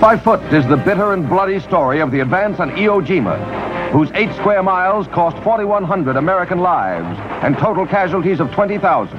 by foot is the bitter and bloody story of the advance on Iwo Jima, whose 8 square miles cost 4,100 American lives and total casualties of 20,000,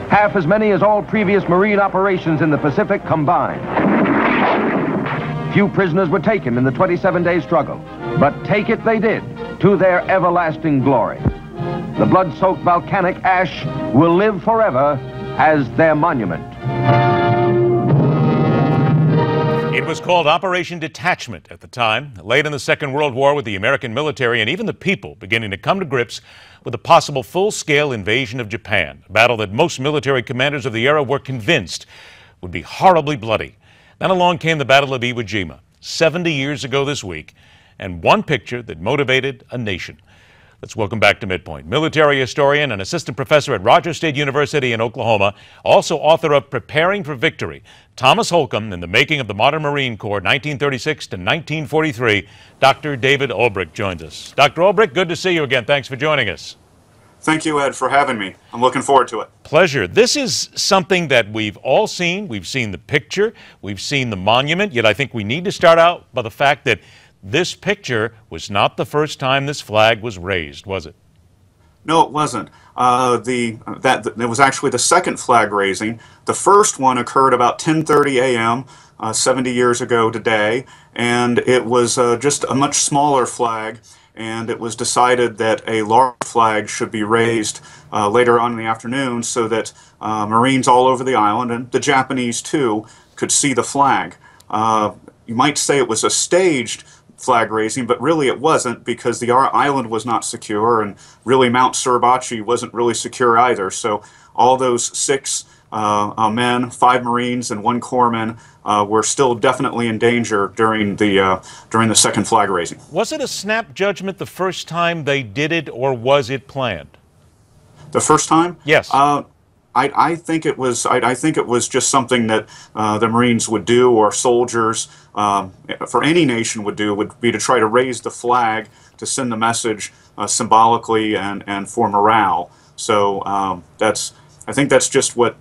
half as many as all previous marine operations in the Pacific combined. Few prisoners were taken in the 27-day struggle, but take it they did, to their everlasting glory. The blood-soaked volcanic ash will live forever as their monument. It was called Operation Detachment at the time, late in the Second World War, with the American military and even the people beginning to come to grips with a possible full-scale invasion of Japan, a battle that most military commanders of the era were convinced would be horribly bloody. Then along came the Battle of Iwo Jima, 70 years ago this week, and one picture that motivated a nation. Let's welcome back to MidPoint military historian and assistant professor at Rogers State University in Oklahoma, also author of Preparing for Victory, Thomas Holcomb in the Making of the Modern Marine Corps, 1936 to 1943. Dr. David Ulbrich joins us. Dr. Ulbrich, good to see you again. Thanks for joining us. Thank you, Ed, for having me. I'm looking forward to it. Pleasure. This is something that we've all seen. We've seen the picture. We've seen the monument. Yet I think we need to start out by the fact that this picture was not the first time this flag was raised, was it? No, it wasn't. It was actually the second flag raising. The first one occurred about 10:30 a.m. 70 years ago today, and it was just a much smaller flag, and it was decided that a large flag should be raised later on in the afternoon so that Marines all over the island, and the Japanese too, could see the flag. You might say it was a staged flag raising, but really it wasn't, because the island was not secure, and really Mount Suribachi wasn't really secure either. So all those 6 men, 5 Marines, and 1 corpsman were still definitely in danger during the second flag raising. Was it a snap judgment the first time they did it, or was it planned? The first time? Yes. I think it was. I think it was just something that the Marines would do, or soldiers for any nation would do, would be to try to raise the flag to send the message symbolically and for morale. So I think that's just what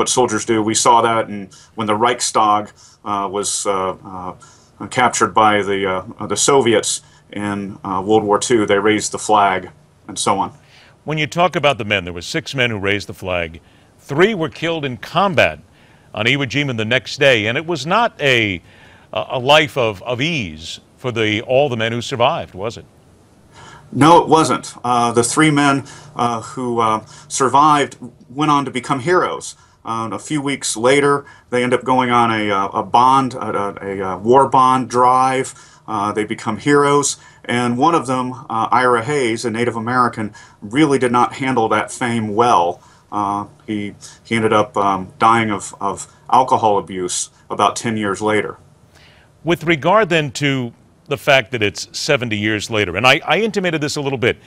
soldiers do. We saw that when the Reichstag was captured by the Soviets in World War II. They raised the flag and so on. When you talk about the men, there were 6 men who raised the flag. 3 were killed in combat on Iwo Jima the next day, and it was not a life of ease for all the men who survived, was it? No, it wasn't. The 3 men who survived went on to become heroes. A few weeks later, they end up going on a war bond drive. They become heroes. And one of them, Ira Hayes, a Native American, really did not handle that fame well. He ended up dying of alcohol abuse about 10 years later. With regard then to the fact that it's 70 years later, and I intimated this a little bit,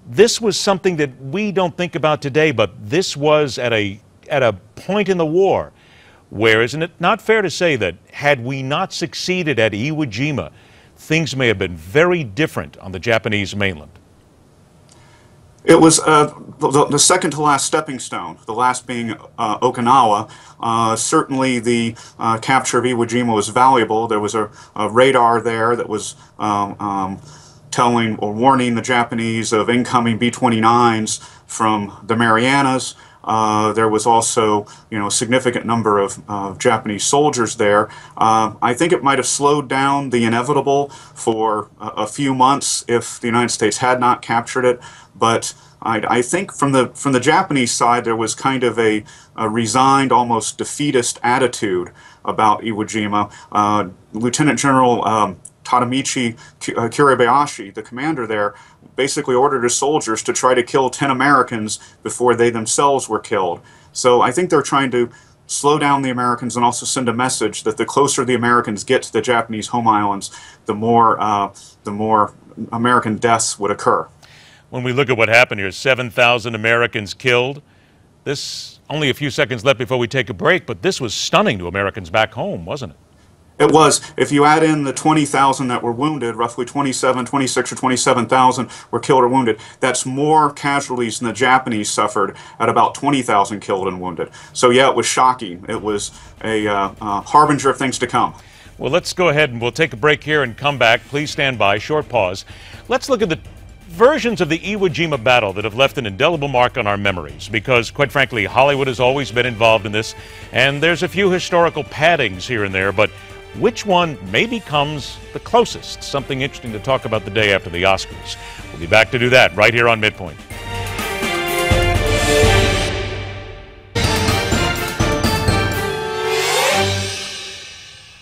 this was something that we don't think about today, but this was at a point in the war where, isn't it not fair to say that had we not succeeded at Iwo Jima, things may have been very different on the Japanese mainland? It was the second to last stepping stone, the last being Okinawa. Certainly the capture of Iwo Jima was valuable. There was a radar there that was telling or warning the Japanese of incoming B-29s from the Marianas. There was also, a significant number of Japanese soldiers there. I think it might have slowed down the inevitable for a few months if the United States had not captured it. But I think from the Japanese side, there was kind of a resigned, almost defeatist attitude about Iwo Jima. Lieutenant General Tadamichi Kuribayashi, the commander there, basically ordered his soldiers to try to kill 10 Americans before they themselves were killed. So I think they're trying to slow down the Americans and also send a message that the closer the Americans get to the Japanese home islands, the more American deaths would occur. When we look at what happened here, 7,000 Americans killed. This, only a few seconds left before we take a break, but this was stunning to Americans back home, wasn't it? It was. If you add in the 20,000 that were wounded, roughly 26 or 27,000 were killed or wounded. That's more casualties than the Japanese suffered at about 20,000 killed and wounded. So yeah, it was shocking. It was a harbinger of things to come. Well, let's go ahead and we'll take a break here and come back. Please stand by. Short pause. Let's look at the versions of the Iwo Jima battle that have left an indelible mark on our memories because, quite frankly, Hollywood has always been involved in this, and there's a few historical paddings here and there, but which one maybe comes the closest? Something interesting to talk about the day after the Oscars. We'll be back to do that right here on MidPoint.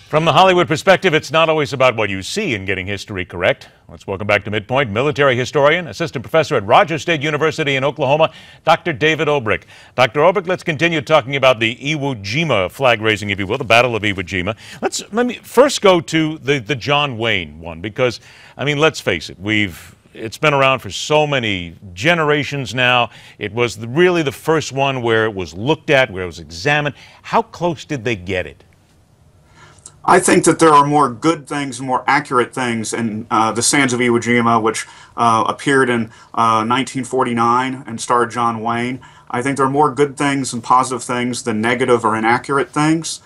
From the Hollywood perspective, it's not always about what you see in getting history correct. Let's welcome back to MidPoint military historian, assistant professor at Rogers State University in Oklahoma, Dr. David Ulbrich. Dr. Ulbrich, let's continue talking about the Iwo Jima flag raising, if you will, the Battle of Iwo Jima. Let me first go to the John Wayne one, because, I mean, let's face it, it's been around for so many generations now. It was really the first one where it was looked at, where it was examined. How close did they get it? I think that there are more good things, more accurate things in The Sands of Iwo Jima, which appeared in 1949 and starred John Wayne. I think there are more good things and positive things than negative or inaccurate things.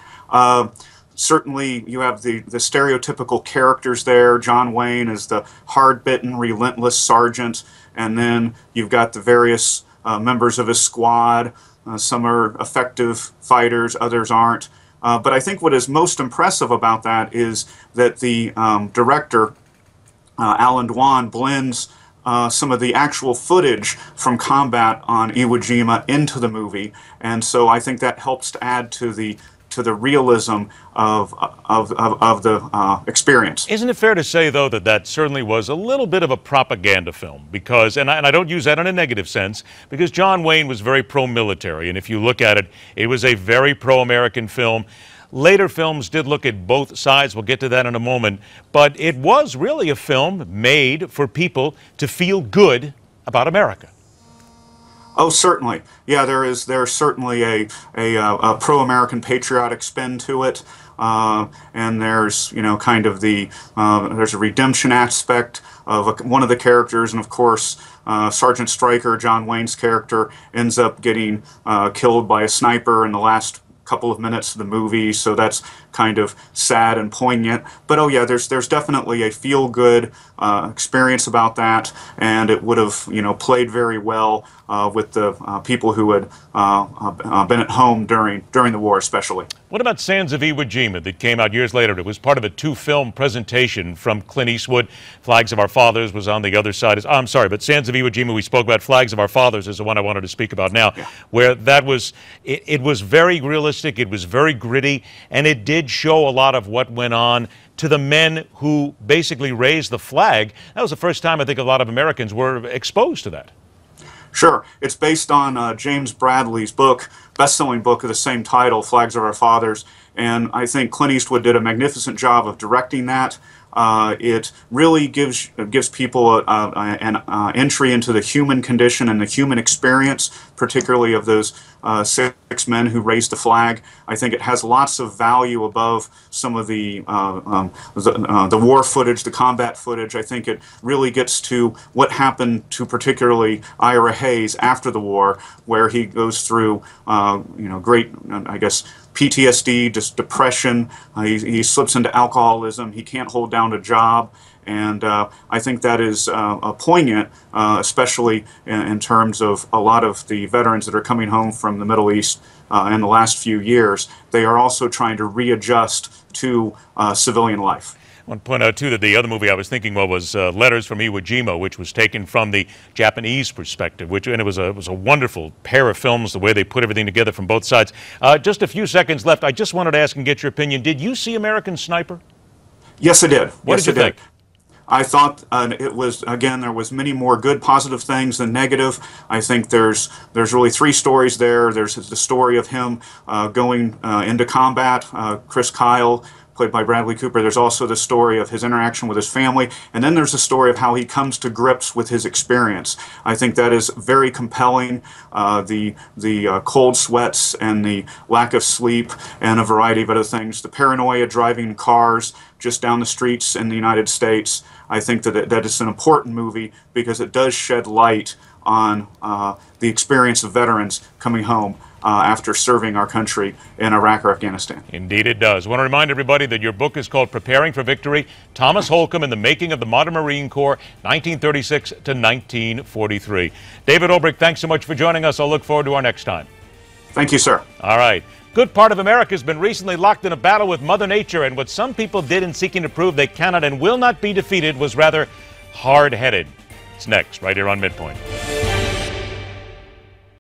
Certainly, you have the stereotypical characters there. John Wayne is the hard-bitten, relentless sergeant, and then you've got the various members of his squad. Some are effective fighters, others aren't. But I think what is most impressive about that is that the director, Alan Dwan, blends some of the actual footage from combat on Iwo Jima into the movie, and so I think that helps to add to the realism of the experience. Isn't it fair to say, though, that certainly was a little bit of a propaganda film? Because, and I don't use that in a negative sense, because John Wayne was very pro-military, and if you look at it, it was a very pro-American film. Later films did look at both sides. We'll get to that in a moment. But it was really a film made for people to feel good about America. Oh, certainly. Yeah, there's certainly a pro-American patriotic spin to it, and there's kind of there's a redemption aspect of one of the characters, and of course Sergeant Stryker, John Wayne's character, ends up getting killed by a sniper in the last couple of minutes of the movie, so that's kind of sad and poignant. But oh yeah, there's definitely a feel-good experience about that, and it would have played very well with the people who had been at home during the war, especially. What about Sands of Iwo Jima that came out years later? It was part of a two-film presentation from Clint Eastwood. Flags of Our Fathers was on the other side. I'm sorry, but Sands of Iwo Jima, we spoke about. Flags of Our Fathers is the one I wanted to speak about now, yeah. Where that was, it was very realistic, it was very gritty, and it did show a lot of what went on to the men who basically raised the flag. That was the first time I think a lot of Americans were exposed to that. Sure. It's based on James Bradley's book, best-selling book of the same title, Flags of Our Fathers, and I think Clint Eastwood did a magnificent job of directing that. It really gives people an entry into the human condition and the human experience, particularly of those 6 men who raised the flag. I think it has lots of value above some of the war footage, the combat footage. I think it really gets to what happened to particularly Ira Hayes after the war, where he goes through great, I guess, PTSD, just depression. He slips into alcoholism. He can't hold down a job. And I think that is poignant, especially in terms of a lot of the veterans that are coming home from the Middle East in the last few years. They are also trying to readjust to civilian life. I want to point out, too, that the other movie I was thinking of was Letters from Iwo Jima, which was taken from the Japanese perspective, and it was a wonderful pair of films, the way they put everything together from both sides. Just a few seconds left. I just wanted to ask and get your opinion. Did you see American Sniper? Yes, I did. What did you think? I thought it was, again, there was many more good positive things than negative. I think there's really 3 stories there. There's the story of him going into combat, Chris Kyle, played by Bradley Cooper. There's also the story of his interaction with his family, and then there's the story of how he comes to grips with his experience. I think that is very compelling. The cold sweats and the lack of sleep and a variety of other things. The paranoia driving cars just down the streets in the United States. I think that it's an important movie because it does shed light on the experience of veterans coming home after serving our country in Iraq or Afghanistan. Indeed it does. I want to remind everybody that your book is called Preparing for Victory, Thomas Holcomb and the Making of the Modern Marine Corps, 1936 to 1943. David Ulbrich, thanks so much for joining us. I'll look forward to our next time. Thank you, sir. All right. Good part of America has been recently locked in a battle with Mother Nature, and what some people did in seeking to prove they cannot and will not be defeated was rather hard-headed. It's next, right here on MidPoint.